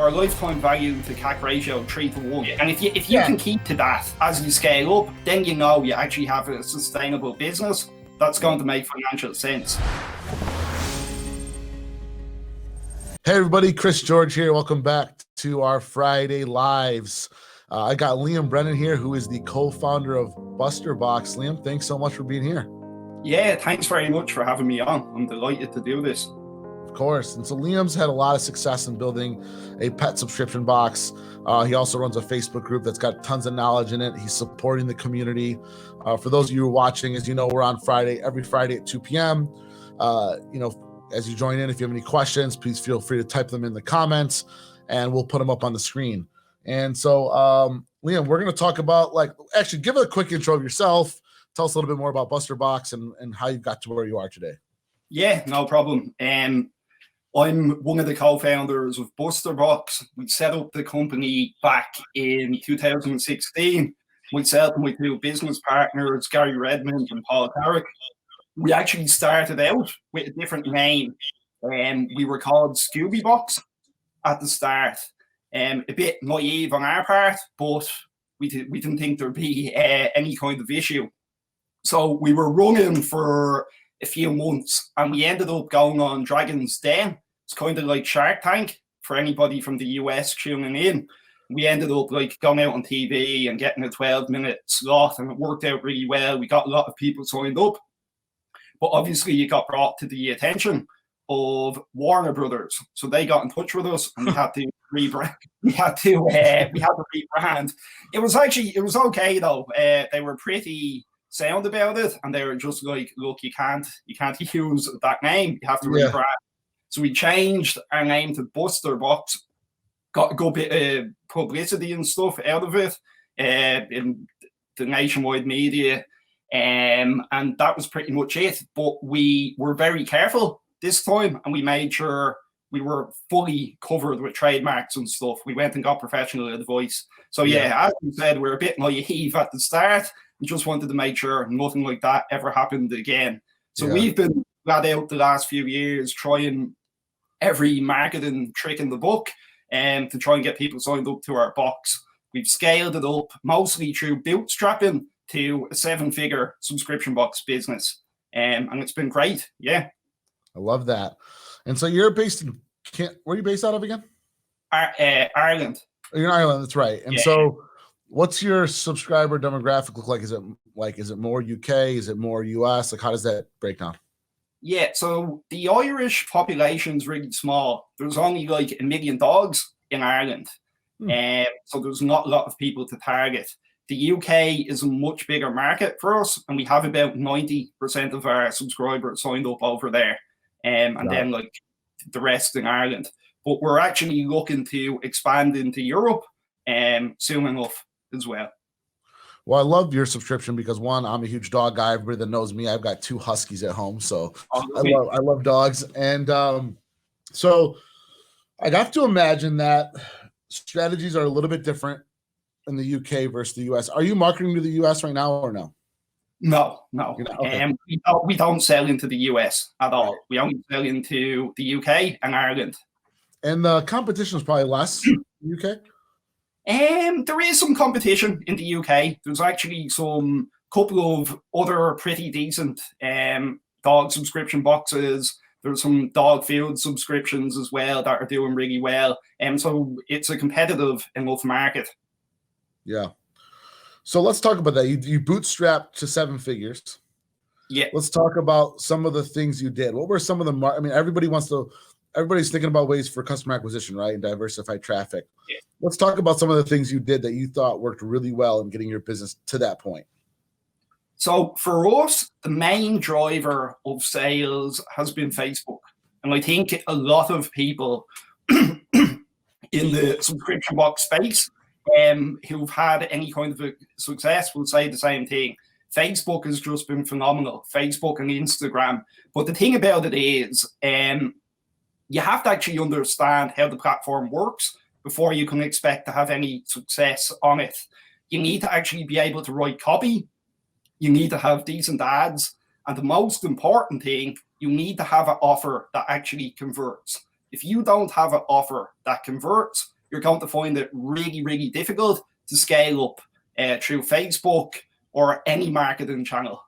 our lifetime value to CAC ratio 3-to-1. And if you can keep to that as you scale up, then you know you actually have a sustainable business that's going to make financial sense. Hey everybody, Chris George here. Welcome back to our Friday Lives. I got Liam Brennan here, who is the co-founder of BusterBox. Liam, thanks so much for being here. Yeah, thanks very much for having me on. I'm delighted to do this. Of course. And so Liam's had a lot of success in building a pet subscription box. He also runs a Facebook group that's got tons of knowledge in it. He's supporting the community. For those of you who are watching, as you know, we're on every Friday at 2 p.m. As you join in, if you have any questions, please feel free to type them in the comments and we'll put them up on the screen. And so, Liam, we're going to talk about, actually give a quick intro of yourself. Tell us a little bit more about BusterBox and how you got to where you are today. Yeah, no problem. I'm one of the co-founders of BusterBox. We set up the company back in 2016. Myself and my two business partners, Gary Redmond and Paul Carrick. We actually started out with a different name. We were called SUBTA at the start. A bit naive on our part, but we didn't think there'd be any kind of issue. So we were running for a few months and we ended up going on Dragon's Den. It's kind of like Shark Tank for anybody from the US tuning in. We ended up going out on TV and getting a 12-minute slot, and it worked out really well. We got a lot of people signed up. But obviously it got brought to the attention of Warner Brothers. So they got in touch with us and we had to rebrand. We had to rebrand. It was okay though. They were pretty sound about it and they were just like, look, you can't use that name. You have to rebrand. So we changed our name to BusterBox, got a good bit of publicity and stuff out of it in the nationwide media. And that was pretty much it. But we were very careful this time and we made sure we were fully covered with trademarks and stuff. We went and got professional advice. So as you said, we're a bit naive at the start. We just wanted to make sure nothing like that ever happened again. So we've been flat out the last few years trying every marketing trick in the book to try and get people signed up to our box. We've scaled it up mostly through bootstrapping to a 7-figure subscription box business. And it's been great. Yeah. I love that. And so you're based in, where are you based out of again? Ireland. You're in Ireland, that's right. And so what's your subscriber demographic look like? Is it more UK? Is it more US? How does that break down? Yeah, so the Irish population is really small. There's only 1 million dogs in Ireland. So there's not a lot of people to target. The UK is a much bigger market for us, and we have about 90% of our subscribers signed up over there. Then the rest in Ireland. But we're actually looking to expand into Europe soon enough as well. Well, I love your subscription because, one, I'm a huge dog guy. Everybody that knows me, I've got 2 huskies at home, so I love dogs. And so I'd have to imagine that strategies are a little bit different in the UK versus the US. Are you marketing to the US right now or no? No. Okay. We don't sell into the US at all. We only sell into the UK and Ireland. And the competition is probably less in the UK? There is some competition in the UK. There's actually some couple of other pretty decent dog subscription boxes. There's some dog food subscriptions as well that are doing really well. So it's a competitive enough market. Yeah. So let's talk about that. You bootstrapped to 7 figures. Yeah. Let's talk about some of the things you did. What were some of the, everybody's thinking about ways for customer acquisition, right? And diversify traffic. Yeah. Let's talk about some of the things you did that you thought worked really well in getting your business to that point. So for us, the main driver of sales has been Facebook. And I think a lot of people in the subscription box space who've had any kind of a success will say the same thing. Facebook has just been phenomenal, Facebook and Instagram. But the thing about it is you have to actually understand how the platform works before you can expect to have any success on it. You need to actually be able to write copy. You need to have decent ads. And the most important thing, you need to have an offer that actually converts. If you don't have an offer that converts, you're going to find it really, really difficult to scale up through Facebook or any marketing channel,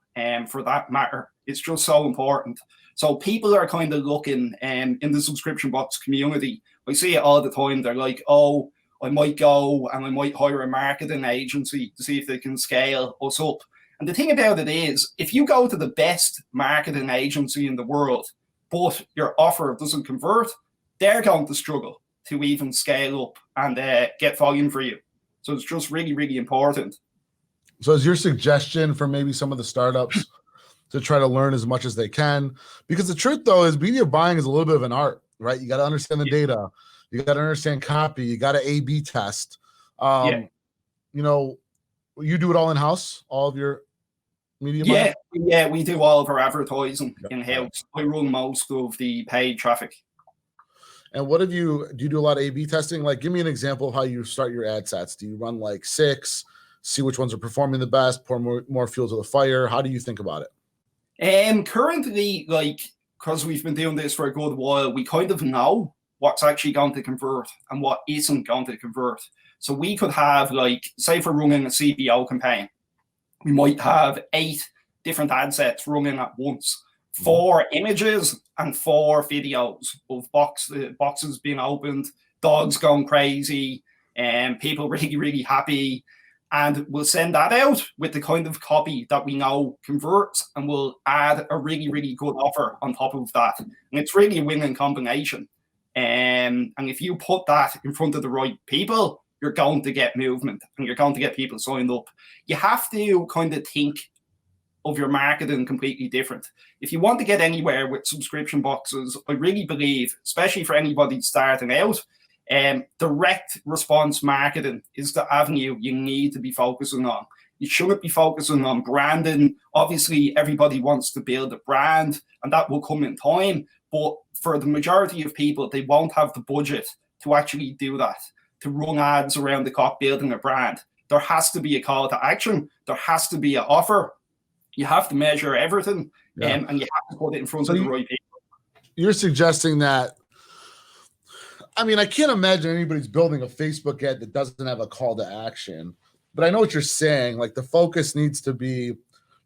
for that matter. It's just so important. So people are kind of looking in the subscription box community. I see it all the time. They're like, oh, I might go and I might hire a marketing agency to see if they can scale us up. And the thing about it is, if you go to the best marketing agency in the world, but your offer doesn't convert, they're going to struggle to even scale up and get volume for you. So it's just really, really important. So is your suggestion for maybe some of the startups to try to learn as much as they can? Because the truth, though, is media buying is a little bit of an art, right? You got to understand the data. You got to understand copy. You got to A/B test. You know, you do it all in-house, all of your media buying? Yeah, we do all of our advertising in-house. I run most of the paid traffic. And what do you do a lot of A/B testing? Like, give me an example of how you start your ad sets. Do you run like 6, see which ones are performing the best, pour more fuel to the fire? How do you think about it? Currently, like, because we've been doing this for a good while, we kind of know what's actually going to convert and what isn't going to convert. So we could have, like, say if we're running a CPO campaign, we might have 8 different ad sets running at once. 4 images and 4 videos of boxes being opened, dogs going crazy, and people really, really happy. And we'll send that out with the kind of copy that we know converts, and we'll add a really, really good offer on top of that. And it's really a winning combination. And if you put that in front of the right people, you're going to get movement and you're going to get people signed up. You have to kind of think of your marketing completely different. If you want to get anywhere with subscription boxes, I really believe, especially for anybody starting out, direct response marketing is the avenue you need to be focusing on. You shouldn't be focusing on branding. Obviously, everybody wants to build a brand, and that will come in time. But for the majority of people, they won't have the budget to actually do that, to run ads around the clock building a brand. There has to be a call to action. There has to be an offer. You have to measure everything, and you have to put it in front of the right people. You're suggesting that, I mean, I can't imagine anybody's building a Facebook ad that doesn't have a call to action. But I know what you're saying. Like, the focus needs to be,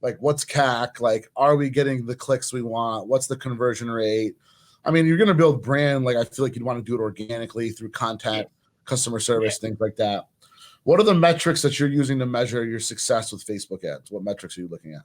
like, what's CAC? Like, are we getting the clicks we want? What's the conversion rate? I mean, you're going to build brand. Like, I feel like you'd want to do it organically through content, customer service, things like that. What are the metrics that you're using to measure your success with Facebook ads? What metrics are you looking at?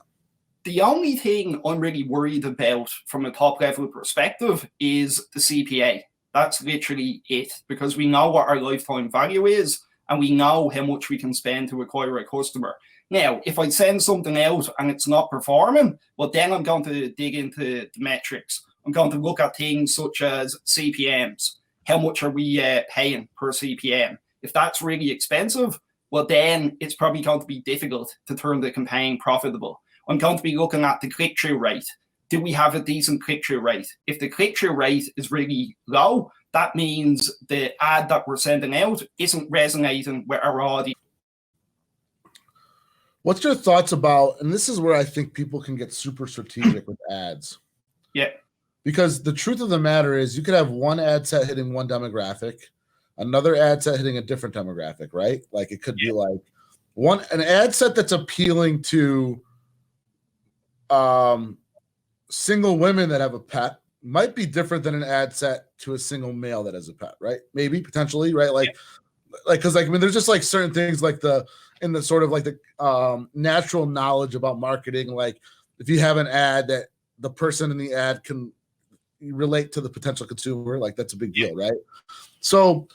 The only thing I'm really worried about from a top level perspective is the CPA. That's literally it, because we know what our lifetime value is and we know how much we can spend to acquire a customer. Now, if I send something out and it's not performing, well, then I'm going to dig into the metrics. I'm going to look at things such as CPMs. How much are we paying per CPM? If that's really expensive, well, then it's probably going to be difficult to turn the campaign profitable. I'm going to be looking at the click-through rate. Do we have a decent click-through rate? If the click-through rate is really low, that means the ad that we're sending out isn't resonating with our audience. What's your thoughts about, and this is where I think people can get super strategic with ads. Yeah. Because the truth of the matter is, you could have one ad set hitting one demographic, another ad set hitting a different demographic, right? Like, it could be like an ad set that's appealing to single women that have a pet might be different than an ad set to a single male that has a pet, right? Maybe, potentially, right? Like, because, like, I mean, there's just like certain things like in the sort of like the natural knowledge about marketing. Like, if you have an ad that the person in the ad can relate to the potential consumer, like, that's a big deal, right? So,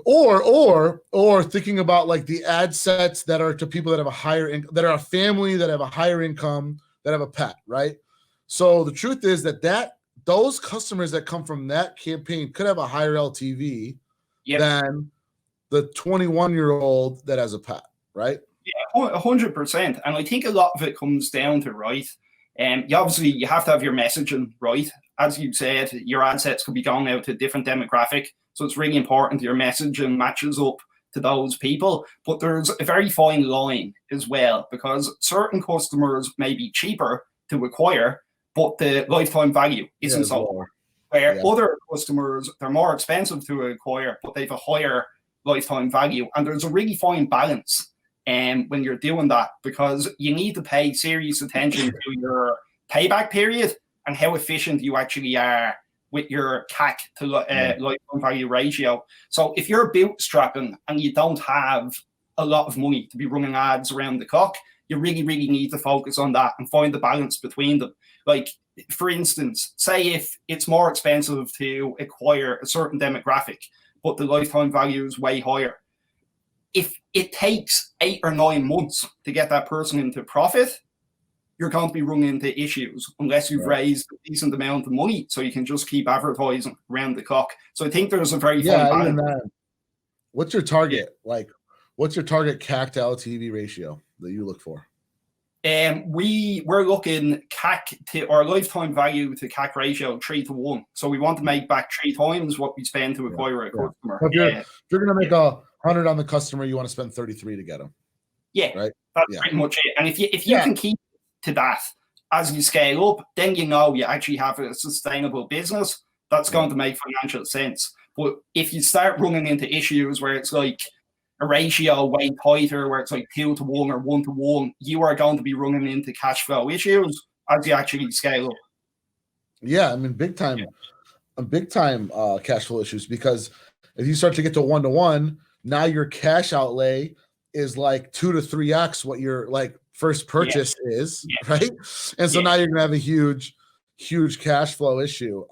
or thinking about like the ad sets that are to people that have a higher that are a family that have a higher income that have a pet, right? So the truth is that those customers that come from that campaign could have a higher LTV than the 21-year-old that has a pet, right? Yeah, 100%. And I think a lot of it comes down to, right, you have to have your messaging right. As you said, your ad sets could be going out to a different demographic. So it's really important your messaging matches up to those people. But there's a very fine line as well, because certain customers may be cheaper to acquire, but the lifetime value isn't so. where other customers, they're more expensive to acquire, but they've a higher lifetime value. And there's a really fine balance when you're doing that, because you need to pay serious attention to your payback period and how efficient you actually are with your CAC to lifetime value ratio. So if you're bootstrapping and you don't have a lot of money to be running ads around the clock, you really, really need to focus on that and find the balance between them. Like, for instance, say if it's more expensive to acquire a certain demographic, but the lifetime value is way higher. If it takes 8 or 9 months to get that person into profit, you're going to be running into issues unless you've raised a decent amount of money so you can just keep advertising around the clock. So I think there's a very fine balance. What's your target? Like, what's your target CAC to LTV ratio that you look for? We're looking CAC to, or lifetime value to CAC ratio 3 to 1. So we want to make back 3 times what we spend to acquire a customer. If you're going to make 100 on the customer, you want to spend 33 to get them. Yeah, right. That's pretty much it. And if you can keep to that as you scale up, then you actually have a sustainable business that's going to make financial sense. But if you start running into issues where it's like a ratio way tighter, where it's like 2 to 1 or 1 to 1, you are going to be running into cash flow issues as you actually scale up. Yeah, I mean, big time cash flow issues, because if you start to get to 1 to 1, now your cash outlay is like 2 to 3x what your like first purchase is, right? And so now you're gonna have a huge cash flow issue.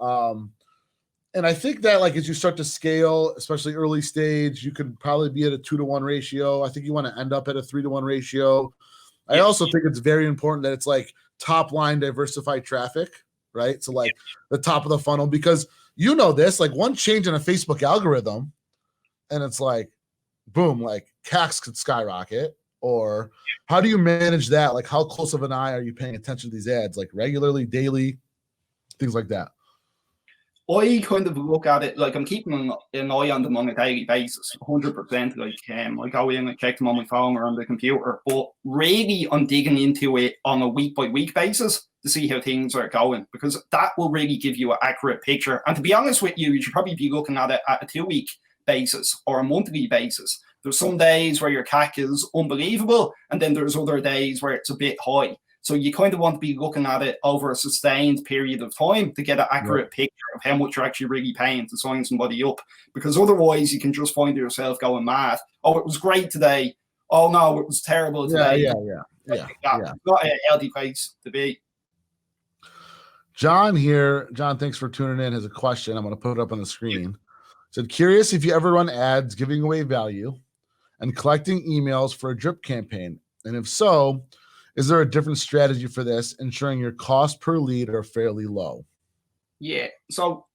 And I think that, like, as you start to scale, especially early stage, you could probably be at a 2 to 1 ratio. I think you want to end up at a 3 to 1 ratio. I also think it's very important that it's like top line diversified traffic, right? So like the top of the funnel, because you know this, like one change in a Facebook algorithm and it's like, boom, like CACs could skyrocket. Or how do you manage that? Like, how close of an eye are you paying attention to these ads, like regularly, daily, things like that? I kind of look at it like I'm keeping an eye on them on a daily basis, 100%. Like, I go in and check them on my phone or on the computer, but really I'm digging into it on a week-by-week basis to see how things are going, because that will really give you an accurate picture. And to be honest with you, you should probably be looking at it at a 2-week basis or a monthly basis. There's some days where your CAC is unbelievable, and then there's other days where it's a bit high. So you kind of want to be looking at it over a sustained period of time to get an accurate picture of how much you're actually really paying to sign somebody up. Because otherwise you can just find yourself going mad. Oh, it was great today. Oh no, it was terrible today. Yeah. Not a healthy place to be. John here. John, thanks for tuning in. Has a question. I'm going to put it up on the screen. Said, curious if you ever run ads giving away value and collecting emails for a drip campaign. And if so, is there a different strategy for this, ensuring your cost per lead are fairly low? Yeah. So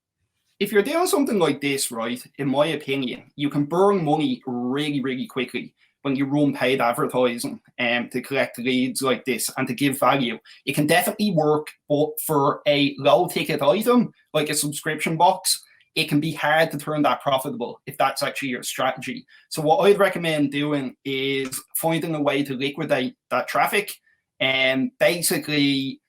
if you're doing something like this, right, in my opinion, you can burn money really, really quickly when you run paid advertising to collect leads like this and to give value. It can definitely work, but for a low ticket item, like a subscription box, it can be hard to turn that profitable if that's actually your strategy. So what I'd recommend doing is finding a way to liquidate that traffic and basically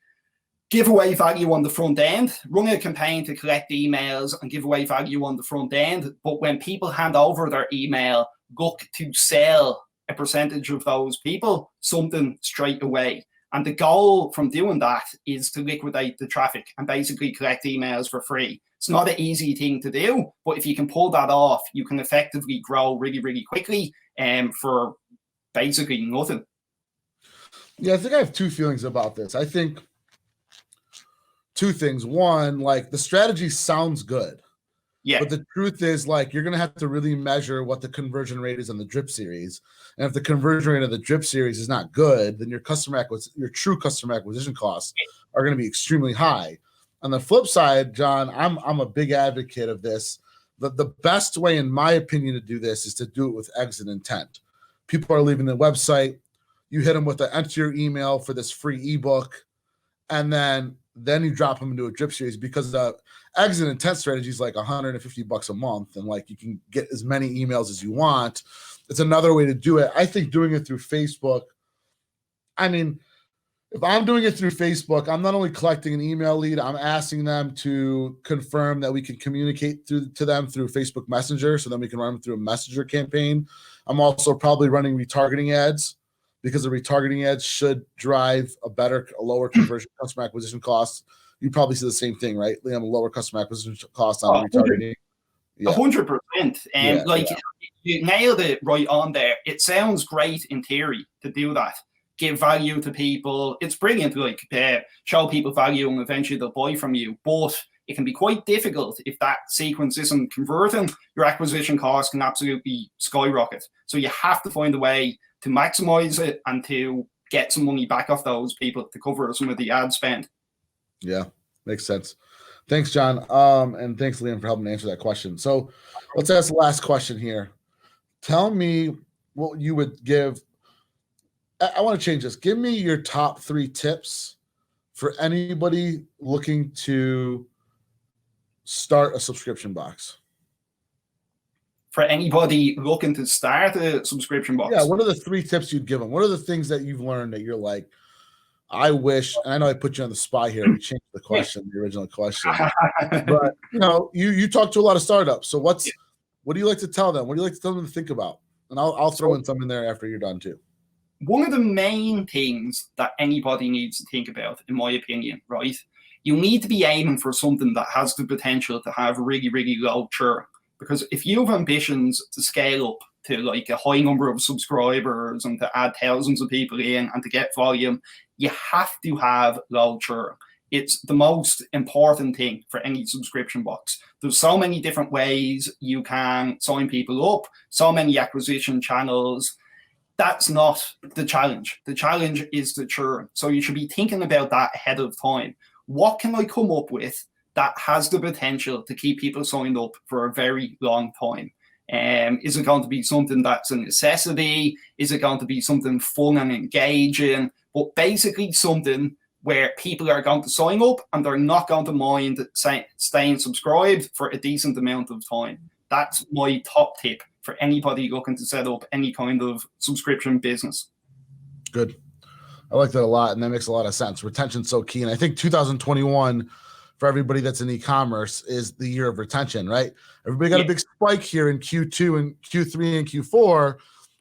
give away value on the front end, run a campaign to collect emails and give away value on the front end. But when people hand over their email, look to sell a percentage of those people something straight away. And the goal from doing that is to liquidate the traffic and basically collect emails for free. It's not an easy thing to do, but if you can pull that off, you can effectively grow really, really quickly for basically nothing. Yeah, I think I have two feelings about this. I think two things. One, like the strategy sounds good. Yeah. But the truth is, like, you're going to have to really measure what the conversion rate is on the drip series. And if the conversion rate of the drip series is not good, then your true customer acquisition costs are going to be extremely high. On the flip side, John, I'm a big advocate of this. The best way, in my opinion, to do this is to do it with exit intent. People are leaving the website. You hit them with the enter your email for this free ebook, and then you drop them into a drip series, because the exit intent strategy is like $150 a month, and like you can get as many emails as you want. It's another way to do it. I think doing it through Facebook, I mean, If I'm doing it through Facebook, I'm not only collecting an email lead, I'm asking them to confirm that we can communicate to them through Facebook Messenger, so then we can run them through a messenger campaign. I'm also probably running retargeting ads, because the retargeting ads should drive a lower conversion customer acquisition cost. You probably see the same thing, right, Liam? A lower customer acquisition cost on retargeting. 100%. And you nailed it right on there. It sounds great in theory to do that. Give value to people. It's brilliant, like show people value and eventually they'll buy from you. But it can be quite difficult if that sequence isn't converting. Your acquisition cost can absolutely skyrocket. So you have to find a way to maximize it and to get some money back off those people to cover some of the ad spend. Yeah, makes sense. Thanks, John. And thanks, Liam, for helping me answer that question. So let's ask the last question here. Tell me what you would give. I want to change this. Give me your top 3 tips for anybody looking to start a subscription box. For anybody looking to start a subscription box? Yeah, what are the 3 tips you'd give them? What are the things that you've learned that you're like, I wish, and I know I put you on the spot here. We changed the question, the original question. But, you talk to a lot of startups. So what do you like to tell them? What do you like to tell them to think about? And I'll throw in some in there after you're done too. One of the main things that anybody needs to think about, in my opinion, right? You need to be aiming for something that has the potential to have really, really low churn. Because if you have ambitions to scale up to like a high number of subscribers and to add thousands of people in and to get volume, you have to have low churn. It's the most important thing for any subscription box. There's so many different ways you can sign people up, so many acquisition channels. That's not the challenge. The challenge is the churn. So you should be thinking about that ahead of time. What can I come up with that has the potential to keep people signed up for a very long time? Is it going to be something that's a necessity? Is it going to be something fun and engaging? But basically something where people are going to sign up and they're not going to mind staying subscribed for a decent amount of time. That's my top tip for anybody looking to set up any kind of subscription business. Good. I like that a lot, and that makes a lot of sense. Retention's so key. And I think 2021, for everybody that's in e-commerce, is the year of retention, right? Everybody got a big spike here in Q2 and Q3 and Q4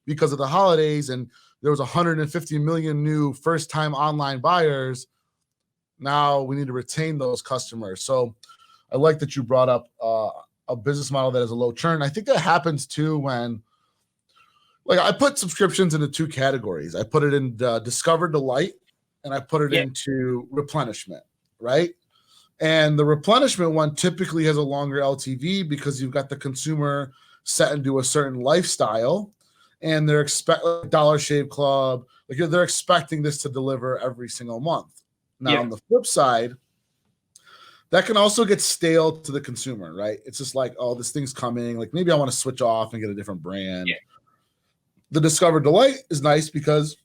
because of the holidays, and there was 150 million new first-time online buyers. Now we need to retain those customers. So I like that you brought up a business model that has a low churn. I think that happens too when, like, I put subscriptions into 2 categories. I put it in Discover Delight, and I put it into replenishment, right? And the replenishment one typically has a longer LTV because you've got the consumer set into a certain lifestyle, and they're Dollar Shave Club, like they're expecting this to deliver every single month. Now, on the flip side, that can also get stale to the consumer, right? It's just like, oh, this thing's coming. Like, maybe I want to switch off and get a different brand. Yeah. The Discover Delight is nice because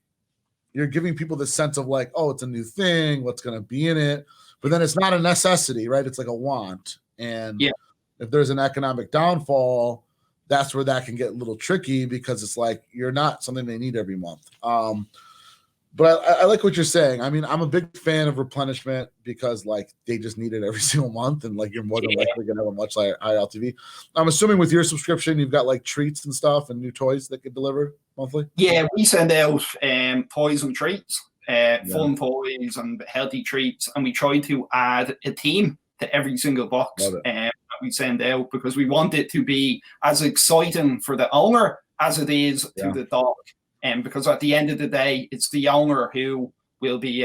you're giving people the sense of like, oh, it's a new thing. What's going to be in it? But then it's not a necessity, right? It's like a want. And if there's an economic downfall, that's where that can get a little tricky because it's like you're not something they need every month. But I like what you're saying. I mean, I'm a big fan of replenishment because like they just need it every single month, and like you're more than likely gonna have a much higher LTV. I'm assuming with your subscription, you've got like treats and stuff and new toys that get delivered monthly. Yeah, we send out toys and treats, fun toys and healthy treats, and we try to add a theme to every single box that we send out because we want it to be as exciting for the owner as it is to the dog. Because at the end of the day, it's the owner who will be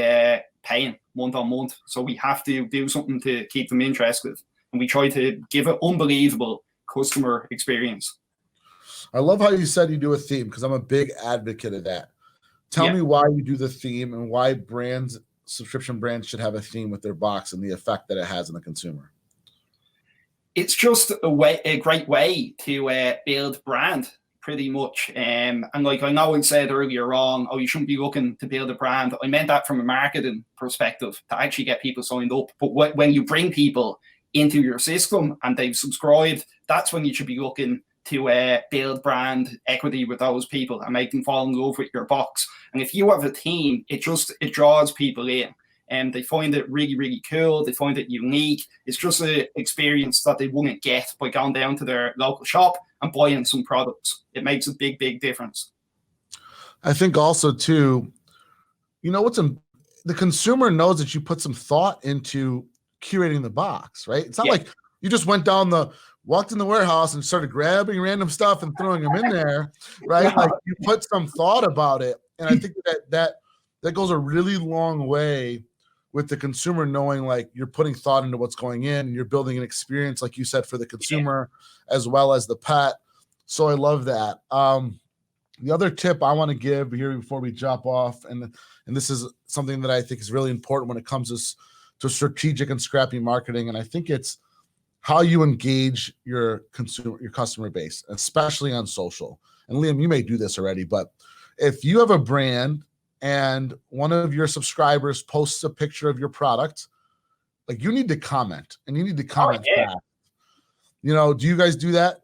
paying month on month. So we have to do something to keep them interested. And we try to give an unbelievable customer experience. I love how you said you do a theme because I'm a big advocate of that. Tell me why you do the theme and why subscription brands should have a theme with their box and the effect that it has on the consumer. It's just a great way to build brand. Pretty much. And like I know I said earlier on, you shouldn't be looking to build a brand. I meant that from a marketing perspective to actually get people signed up. But when you bring people into your system and they've subscribed, that's when you should be looking to build brand equity with those people and make them fall in love with your box. And if you have a team, it draws people in. And they find it really, really cool. They find it unique. It's just an experience that they wouldn't get by going down to their local shop and buying some products. It makes a big, big difference. I think also too, you know, the consumer knows that you put some thought into curating the box, right? It's not like you just walked in the warehouse and started grabbing random stuff and throwing them in there, right? Like you put some thought about it. And I think that goes a really long way with the consumer knowing like you're putting thought into what's going in and you're building an experience, like you said, for the consumer as well as the pet. So I love that. The other tip I want to give here before we jump off, and this is something that I think is really important when it comes to strategic and scrappy marketing, and I think it's how you engage your customer base, especially on social. And Liam, you may do this already, but if you have a brand and one of your subscribers posts a picture of your product, like you need to comment, and you need to comment back. You know, do you guys do that?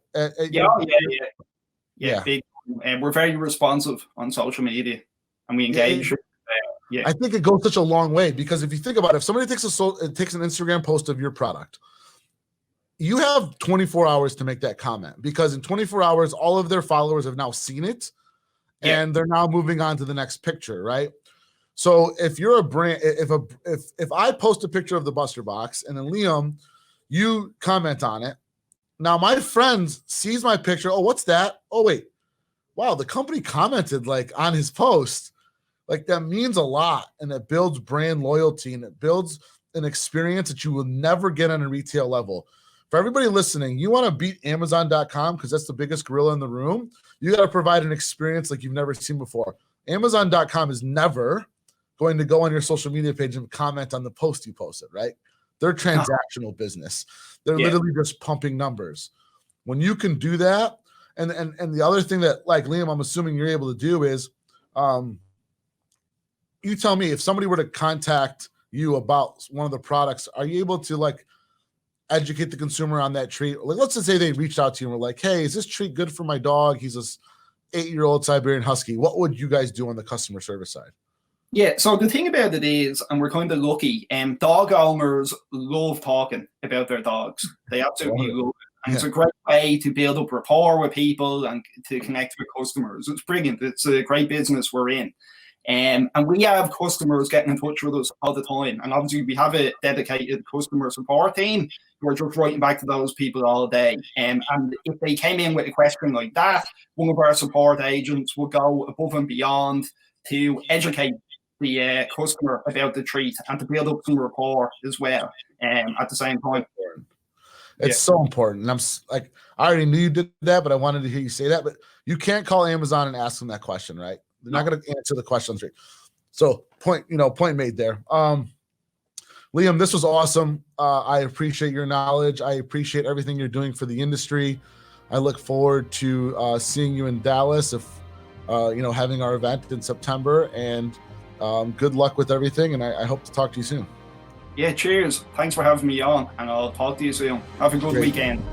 Yeah. Big. And we're very responsive on social media, and we engage. I think it goes such a long way, because if you think about it, if somebody takes an Instagram post of your product, you have 24 hours to make that comment, because in 24 hours, all of their followers have now seen it. And they're now moving on to the next picture, right? So if you're a brand, if I post a picture of the BusterBox and then Liam, you comment on it. Now my friends sees my picture. Oh, what's that? Oh, wait. Wow, the company commented like on his post. Like that means a lot, and it builds brand loyalty, and it builds an experience that you will never get on a retail level. For everybody listening, you want to beat Amazon.com because that's the biggest gorilla in the room. You got to provide an experience like you've never seen before. Amazon.com is never going to go on your social media page and comment on the post you posted, right? They're transactional business. They're literally just pumping numbers. When you can do that, and the other thing that, like Liam, I'm assuming you're able to do is, you tell me if somebody were to contact you about one of the products, are you able to like educate the consumer on that treat? Like, let's just say they reached out to you and were like, hey, is this treat good for my dog? He's this 8-year-old Siberian Husky. What would you guys do on the customer service side? Yeah, so the thing about it is, and we're kind of lucky, dog owners love talking about their dogs. They absolutely love it. And it's a great way to build up rapport with people and to connect with customers. It's brilliant. It's a great business we're in. And we have customers getting in touch with us all the time. And obviously we have a dedicated customer support team who are just writing back to those people all day. And if they came in with a question like that, one of our support agents would go above and beyond to educate the customer about the treat and to build up some rapport as well at the same time. It's so important. And I'm like, I already knew you did that, but I wanted to hear you say that. But you can't call Amazon and ask them that question, right? They're not going to answer the question straight. So point made there. Liam, this was awesome. I appreciate your knowledge. I appreciate everything you're doing for the industry. I look forward to seeing you in Dallas, having our event in September. And good luck with everything. And I hope to talk to you soon. Yeah, cheers. Thanks for having me on, and I'll talk to you soon. Have a good weekend.